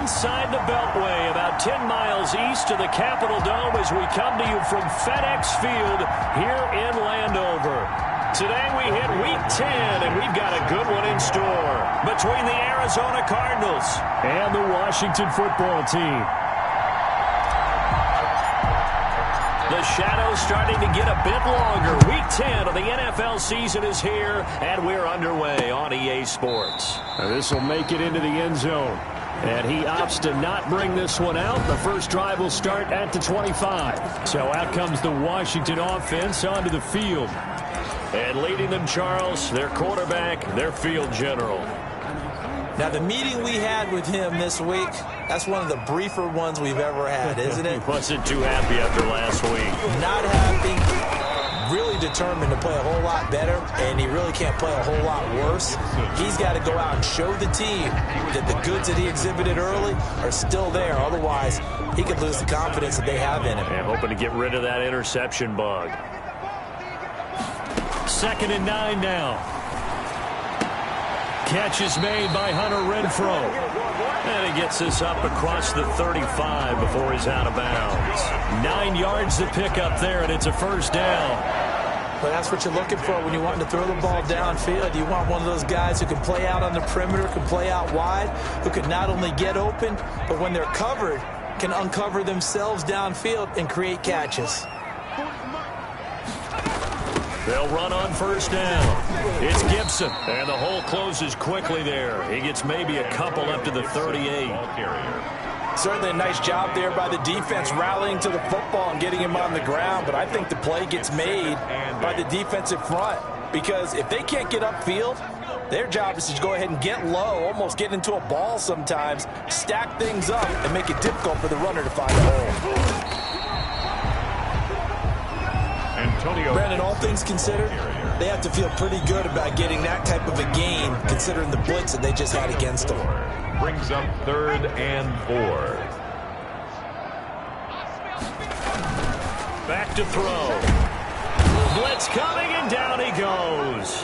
inside the Beltway, about 10 miles east of the Capitol Dome as we come to you from FedEx Field here in Landover. Today we hit Week 10, and we've got a good one in store between the Arizona Cardinals and the Washington football team. The shadow's starting to get a bit longer. Week 10 of the NFL season is here, and we're underway on EA Sports. This will make it into the end zone. And he opts to not bring this one out. The first drive will start at the 25. So out comes the Washington offense onto the field. And leading them, Charles, their quarterback, their field general. Now, the meeting we had with him this week, that's one of the briefer ones we've ever had, isn't it? He wasn't too happy after last week. Not happy. Really determined to play a whole lot better, and he really can't play a whole lot worse. He's got to go out and show the team that the goods that he exhibited early are still there. Otherwise, he could lose the confidence that they have in him. And hoping to get rid of that interception bug. 2nd and 9 now. Catch is made by Hunter Renfrow. And he gets this up across the 35 before he's out of bounds. 9 yards to pick up there, and it's a first down. But that's what you're looking for when you want to throw the ball downfield. You want one of those guys who can play out on the perimeter, can play out wide, who can not only get open, but when they're covered, can uncover themselves downfield and create catches. They'll run on first down. It's Gibson, and the hole closes quickly there. He gets maybe a couple up to the 38. Certainly a nice job there by the defense rallying to the football and getting him on the ground, but I think the play gets made by the defensive front because if they can't get upfield, their job is to go ahead and get low, almost get into a ball sometimes, stack things up, and make it difficult for the runner to find a hole. Brandon, all things considered, they have to feel pretty good about getting that type of a gain, considering the blitz that they just had against them. Brings up 3rd and 4. Back to throw. Blitz coming, and down he goes.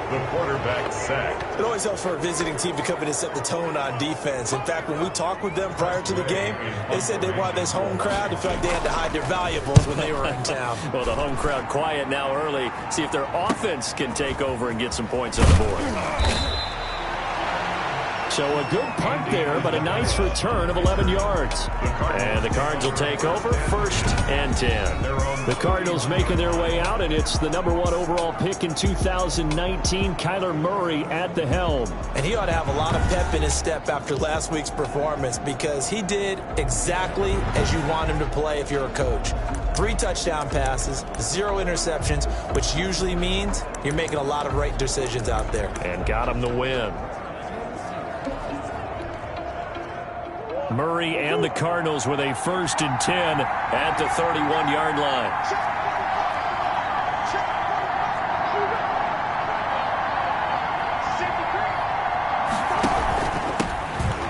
The quarterback sack. It always helps for a visiting team to come in and set the tone on defense. In fact, when we talked with them prior to the game, they said they wanted this home crowd to feel like they had to hide their valuables when they were in town. Well, the home crowd quiet now early. See if their offense can take over and get some points on the board. So a good punt there, but a nice return of 11 yards. And the Cards will take over 1st and 10. The Cardinals making their way out, and it's the #1 overall pick in 2019, Kyler Murray at the helm. And he ought to have a lot of pep in his step after last week's performance because he did exactly as you want him to play if you're a coach. 3 touchdown passes, 0 interceptions, which usually means you're making a lot of right decisions out there. And got him the win. Murray and the Cardinals with a 1st and 10 at the 31-yard line.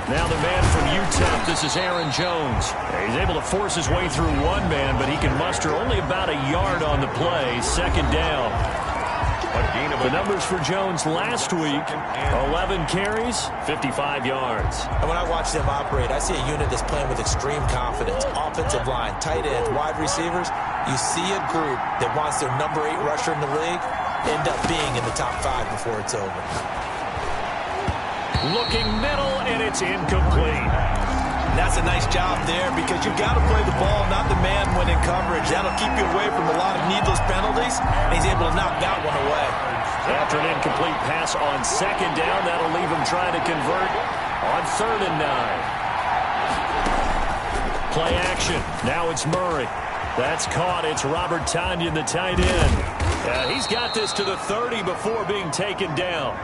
Now the man from UTEP, this is Aaron Jones. He's able to force his way through one man, but he can muster only about a yard on the play. 2nd down. The numbers for Jones last week, 11 carries, 55 yards. And when I watch them operate, I see a unit that's playing with extreme confidence. Offensive line, tight ends, wide receivers. You see a group that wants their #8 rusher in the league end up being in the top 5 before it's over. Looking middle, and it's incomplete. That's a nice job there because you've got to play the ball, not the man when in coverage. That'll keep you away from a lot of needless penalties, and he's able to knock that one away. After an incomplete pass on 2nd down, that'll leave him trying to convert on 3rd and 9. Play action. Now it's Murray. That's caught. It's Robert Tonyan, the tight end. He's got this to the 30 before being taken down.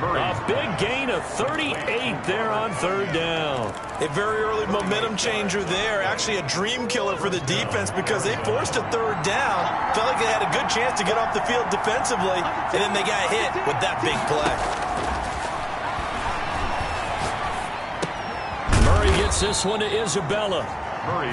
A big gain of 38 there on 3rd down. A very early momentum changer there. Actually a dream killer for the defense because they forced a 3rd down. Felt like they had a good chance to get off the field defensively, and then they got hit with that big play. Murray gets this one to Isabella.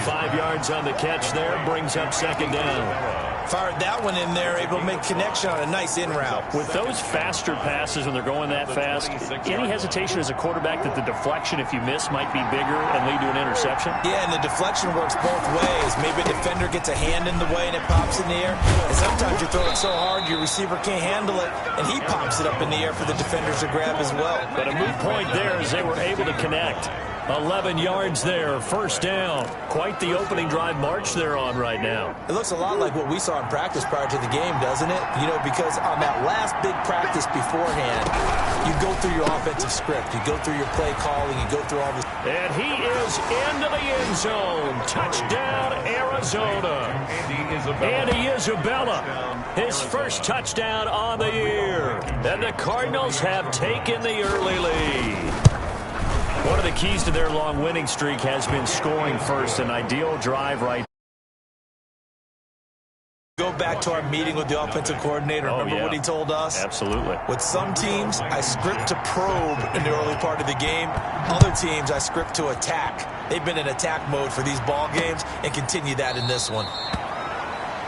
5 yards on the catch there, brings up 2nd down. Fired that one in there, able to make connection on a nice in route. With those faster passes when they're going that fast, any hesitation as a quarterback that the deflection, if you miss, might be bigger and lead to an interception? Yeah, and the deflection works both ways. Maybe a defender gets a hand in the way and it pops in the air. And sometimes you throw it so hard your receiver can't handle it, and he pops it up in the air for the defenders to grab as well. But a moot point there as they were able to connect. 11 yards there, first down. Quite the opening drive march they're on right now. It looks a lot like what we saw in practice prior to the game, doesn't it? You know, because on that last big practice beforehand, you go through your offensive script. You go through your play calling. You go through all this. And he is into the end zone. Touchdown, Arizona. Andy Isabella, his first touchdown on the year. And the Cardinals have taken the early lead. One of the keys to their long winning streak has been scoring first. An ideal drive right. Go back to our meeting with the offensive coordinator. Remember what he told us? Absolutely. With some teams, I script to probe in the early part of the game. Other teams, I script to attack. They've been in attack mode for these ball games and continue that in this one.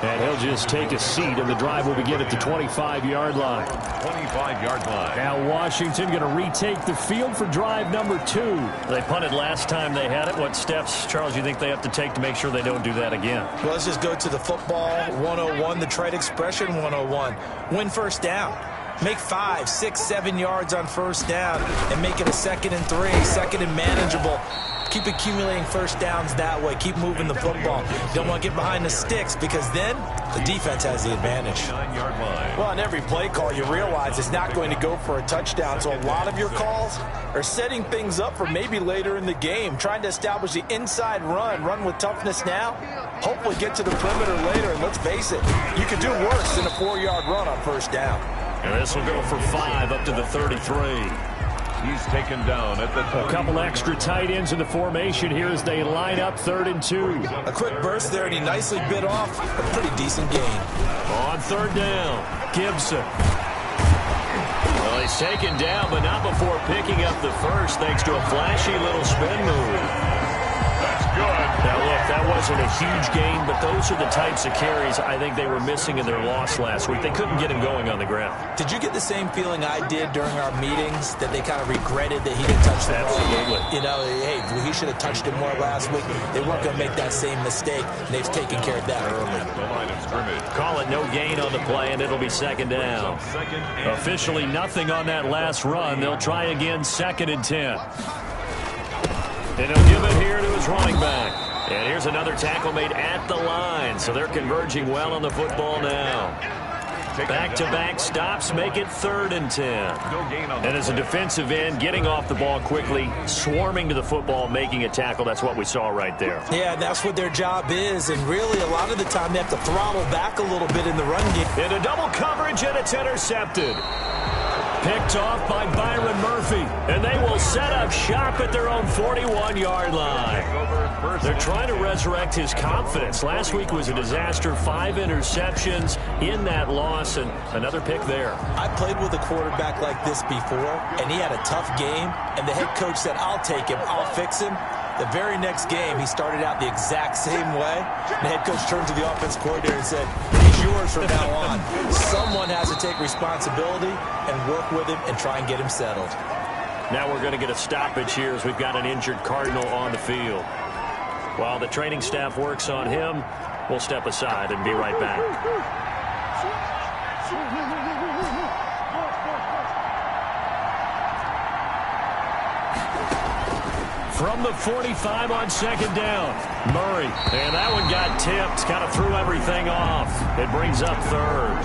And he'll just take a seat, and the drive will begin at the 25-yard line. 25-yard line. Now Washington going to retake the field for drive number 2. They punted last time they had it. What steps, Charles, you think they have to take to make sure they don't do that again? Well, let's just go to the football 101, the trade expression 101. Win first down. Make 5, 6, 7 yards on first down and make it a 2nd and 3, 2nd and manageable. Keep accumulating first downs that way. Keep moving the football. Don't want to get behind the sticks because then the defense has the advantage. 9-yard line. Well, on every play call, you realize it's not going to go for a touchdown. So a lot of your calls are setting things up for maybe later in the game, trying to establish the inside run with toughness now, hopefully get to the perimeter later. And let's face it, you could do worse than a 4-yard run on first down. And this will go for 5 up to the 33. He's taken down at the 30. A couple extra tight ends in the formation here as they line up 3rd and 2. A quick burst there, and he nicely bit off a pretty decent gain. On 3rd down, Gibson. Well, he's taken down, but not before picking up the first thanks to a flashy little spin move. That's good. Now, look, that wasn't a huge gain, but those are the types of carries I think they were missing in their loss last week. They couldn't get him going on the ground. Did you get the same feeling I did during our meetings, that they kind of regretted that he didn't touch the ball? Absolutely. You know, hey, he should have touched it more last week. They weren't going to make that same mistake. They've taken care of that early. The line of scrimmage. Call it no gain on the play, and it'll be 2nd down. Officially nothing on that last run. They'll try again 2nd and 10. And he'll give it here to his running back. And here's another tackle made at the line. So they're converging well on the football now. Back-to-back stops make it 3rd and 10. And as a defensive end, getting off the ball quickly, swarming to the football, making a tackle. That's what we saw right there. Yeah, that's what their job is. And really, a lot of the time, they have to throttle back a little bit in the run game. Into double coverage, and it's intercepted. Picked off by Byron Murphy. And they will set up shop at their own 41-yard line. They're trying to resurrect his confidence. Last week was a disaster. 5 interceptions in that loss, and another pick there. I played with a quarterback like this before, and he had a tough game, and the head coach said, I'll take him, I'll fix him. The very next game, he started out the exact same way. The head coach turned to the offense coordinator and said, he's yours from now on. Someone has to take responsibility and work with him and try and get him settled. Now we're going to get a stoppage here as we've got an injured Cardinal on the field. While the training staff works on him, we'll step aside and be right back. From the 45 on 2nd down, Murray. And that one got tipped, kind of threw everything off. It brings up 3rd.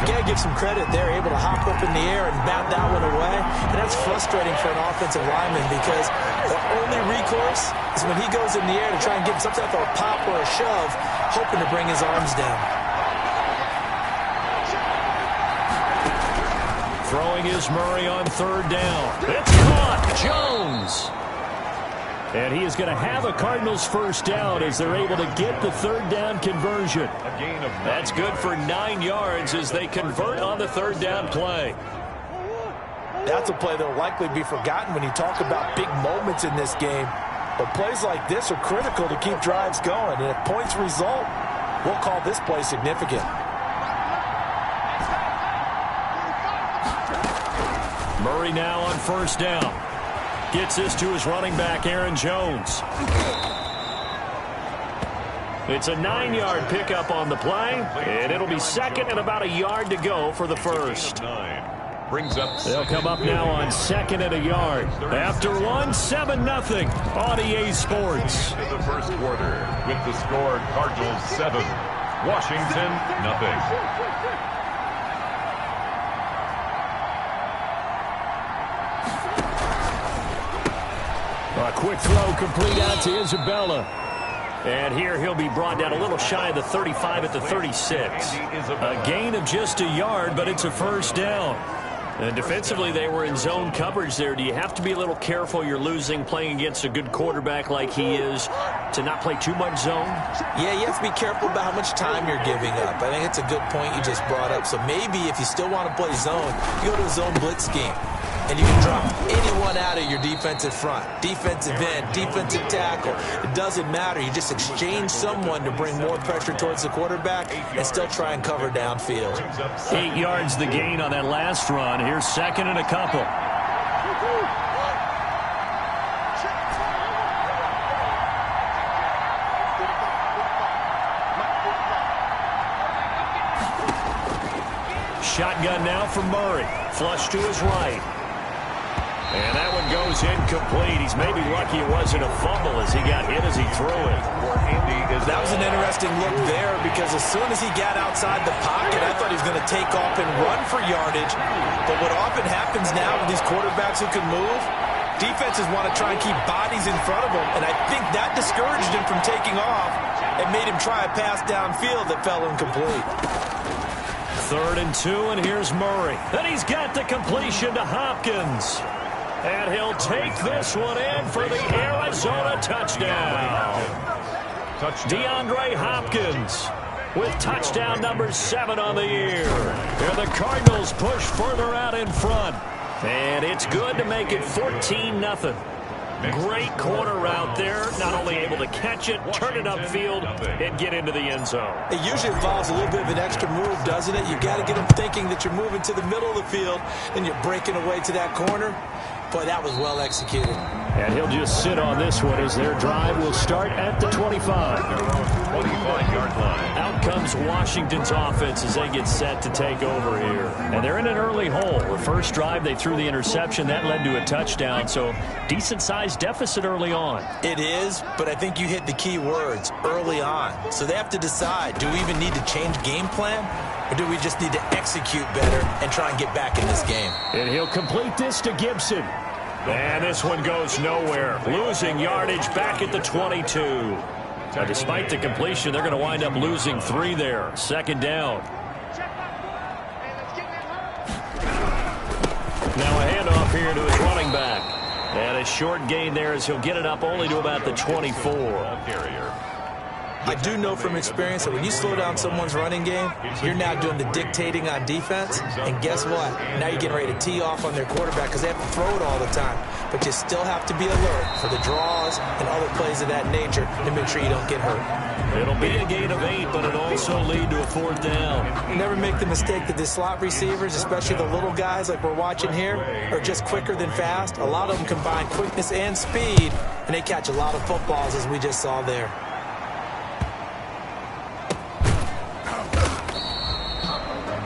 Got to give some credit there, able to hop up in the air and bat that one away. And that's frustrating for an offensive lineman because the only recourse is when he goes in the air to try and give some type of a pop or a shove, hoping to bring his arms down. Throwing is Murray on 3rd down. It's caught. Jones. And he is going to have a Cardinals first down as they're able to get the 3rd down conversion. That's good for 9 yards as they convert on the 3rd down play. That's a play that will likely be forgotten when you talk about big moments in this game. But plays like this are critical to keep drives going. And if points result, we'll call this play significant. Murray now on first down. Gets this to his running back, Aaron Jones. It's a 9-yard pickup on the play, and it'll be second and about a yard to go for the first. Brings up. They'll come up now on second and a yard. After 7-0 on EA Sports. Into the first quarter with the score Cardinals 7, Washington 0. A quick throw complete out to Isabella. And here he'll be brought down a little shy of the 35 at the 36. A gain of just a yard, but it's a first down. And defensively, they were in zone coverage there. Do you have to be a little careful you're losing playing against a good quarterback like he is to not play too much zone? Yeah, you have to be careful about how much time you're giving up. I think it's a good point you just brought up. So maybe if you still want to play zone, you go to a zone blitz scheme. And you can drop anyone out of your defensive front. Defensive end, defensive tackle. It doesn't matter. You just exchange someone to bring more pressure towards the quarterback and still try and cover downfield. 8 yards the gain on that last run. Here's second and a couple. Shotgun now from Murray. Flush to his right. And that one goes incomplete. He's maybe lucky it wasn't a fumble as he got hit as he threw it. That was an interesting look there because as soon as he got outside the pocket, I thought he was going to take off and run for yardage. But what often happens now with these quarterbacks who can move, defenses want to try and keep bodies in front of them. And I think that discouraged him from taking off and made him try a pass downfield that fell incomplete. 3rd and 2, and here's Murray. And he's got the completion to Hopkins. And he'll take this one in for the Arizona touchdown. DeAndre Hopkins with touchdown number 7 on the year. And the Cardinals push further out in front. And it's good to make it 14-0. Great corner route there. Not only able to catch it, turn it upfield, and get into the end zone. It usually involves a little bit of an extra move, doesn't it? You got to get them thinking that you're moving to the middle of the field and you're breaking away to that corner. Boy, that was well executed. And he'll just sit on this one as their drive will start at the 25. 25-yard line. Out comes Washington's offense as they get set to take over here. And they're in an early hole. The first drive, they threw the interception. That led to a touchdown, so decent-sized deficit early on. It is, but I think you hit the key words, early on. So they have to decide, do we even need to change game plan? Or do we just need to execute better and try and get back in this game? And he'll complete this to Gibson. And this one goes nowhere. Losing yardage back at the 22. Now, despite the completion, they're going to wind up losing 3 there. 2nd down. Now a handoff here to his running back. And a short gain there as he'll get it up only to about the 24. I do know from experience that when you slow down someone's running game, you're now doing the dictating on defense. And guess what? Now you're getting ready to tee off on their quarterback because they have to throw it all the time. But you still have to be alert for the draws and other plays of that nature to make sure you don't get hurt. It'll be a gain of 8, but it'll also lead to a 4th down. You never make the mistake that the slot receivers, especially the little guys like we're watching here, are just quicker than fast. A lot of them combine quickness and speed, and they catch a lot of footballs as we just saw there.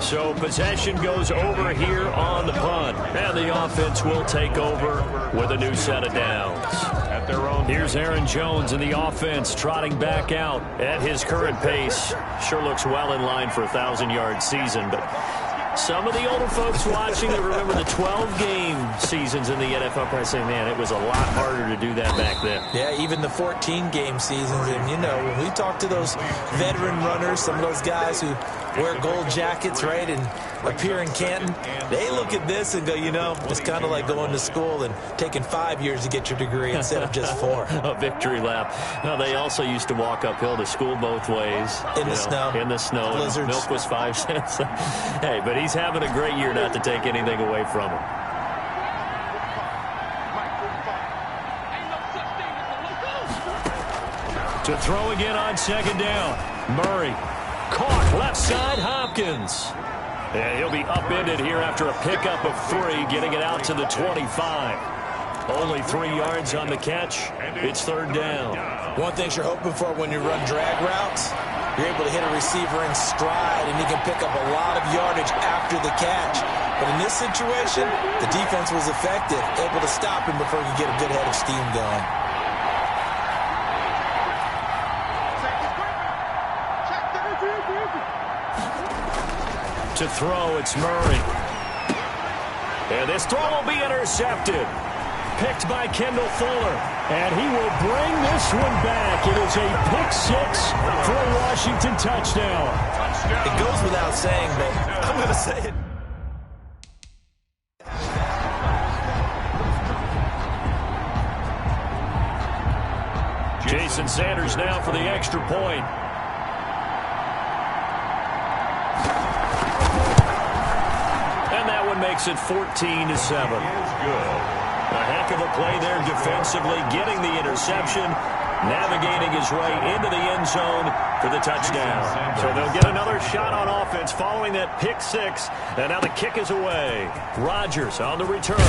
So possession goes over here on the punt. And the offense will take over with a new set of downs. At their own. Here's Aaron Jones in the offense trotting back out at his current pace. Sure looks well in line for a 1,000-yard season, but some of the older folks watching that remember the 12-game seasons in the NFL probably say, man, it was a lot harder to do that back then. Yeah, even the 14-game seasons. And, you know, when we talk to those veteran runners, some of those guys who wear gold jackets, right, and appear in Canton, they look at this and go, you know, it's kind of like going to school and taking 5 years to get your degree instead of just 4. A victory lap. Now, they also used to walk uphill to school both ways. In the snow. In the snow. Blizzards. Milk was 5 cents. Hey, but he's having a great year, not to take anything away from him. To throw again on second down. Murray. Caught left side, Hopkins. And he'll be upended here after a pickup of 3, getting it out to the 25. Only 3 yards on the catch. It's third down. One thing you're hoping for when you run drag routes, you're able to hit a receiver in stride, and he can pick up a lot of yardage after the catch. But in this situation, the defense was effective, able to stop him before he could get a good head of steam going. To throw, it's Murray. And this throw will be intercepted. Picked by Kendall Fuller. And he will bring this one back. It is a pick 6 for a Washington touchdown. It goes without saying, but I'm going to say it. Jason Sanders now for the extra point. Makes it 14-7. A heck of a play there defensively, getting the interception, navigating his way into the end zone for the touchdown. So they'll get another shot on offense following that pick 6, and now the kick is away. Rodgers on the return.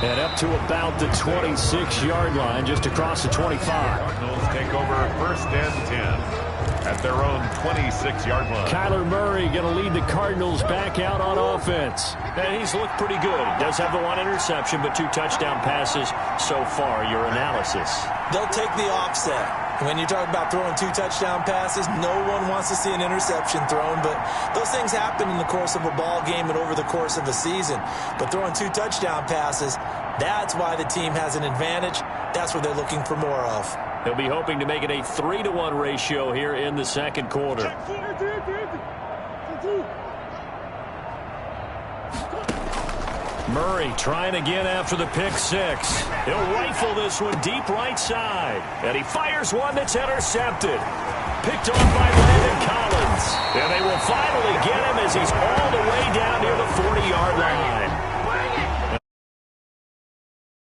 And up to about the 26-yard line, just across the 25. Cardinals take over 1st and 10. At their own 26-yard line. Kyler Murray going to lead the Cardinals back out on offense. And he's looked pretty good. He does have the 1 interception, but 2 touchdown passes so far. Your analysis. They'll take the offset. When you talk about throwing 2 touchdown passes, no one wants to see an interception thrown, but those things happen in the course of a ball game and over the course of a season. But throwing 2 touchdown passes, that's why the team has an advantage. That's what they're looking for more of. He'll be hoping to make it a 3-to-1 ratio here in the second quarter. Murray trying again after the pick 6. He'll rifle this one deep right side. And he fires one that's intercepted. Picked off by Landon Collins. And they will finally get him as he's